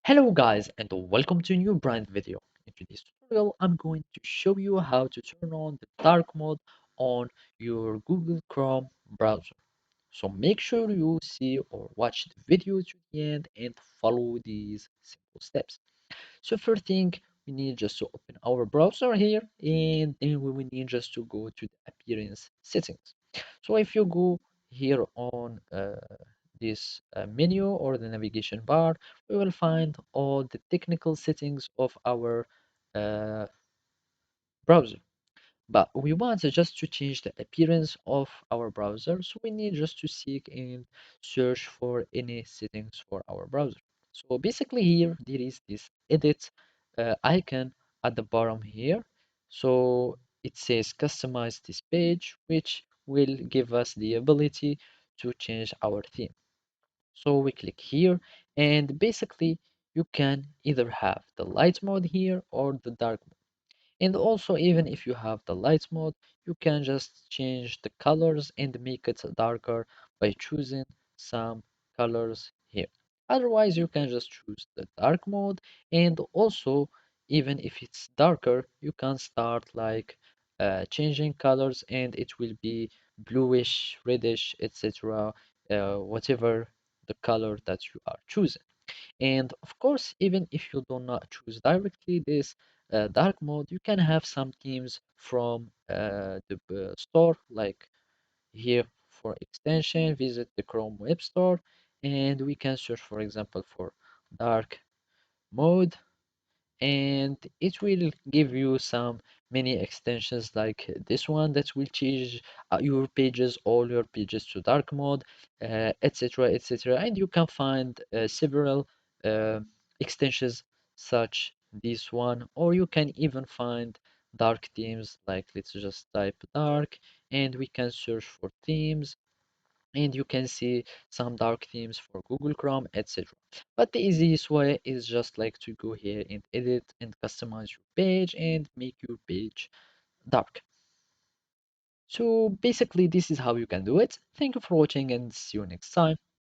Hello guys and welcome to a new brand video. In today's tutorial, I'm going to show you how to turn on the dark mode on your Google Chrome browser. So make sure you see or watch the video to the end and follow these simple steps. So first thing, we need just to open our browser here and then we will need just to go to the appearance settings. So if you go here on this menu or the navigation bar, we will find all the technical settings of our uh, browser. But we want just to change the appearance of our browser, so we need just to seek and search for any settings for our browser. So basically here, there is this edit icon at the bottom here. So it says customize this page, which will give us the ability to change our theme. So we click here and basically you can either have the light mode here or the dark mode. And also, even if you have the light mode, you can just change the colors and make it darker by choosing some colors here. Otherwise, you can just choose the dark mode. And also, even if it's darker, you can start like changing colors and it will be bluish, reddish, etc. Whatever the color that you are choosing. And of course, even if you do not choose directly this dark mode, you can have some themes from the store, like here for extension, visit the Chrome Web Store, and we can search, for example, for dark mode and it will give you some many extensions like this one that will change your pages, all your pages to dark mode, etc, etc, and you can find several uh, extensions such this one, or you can even find dark themes, like let's just type dark and we can search for themes and you can see some dark themes for Google Chrome, etc. But the easiest way is just like to go here and edit and customize your page and make your page dark. So basically, this is how you can do it. Thank you for watching and see you next time.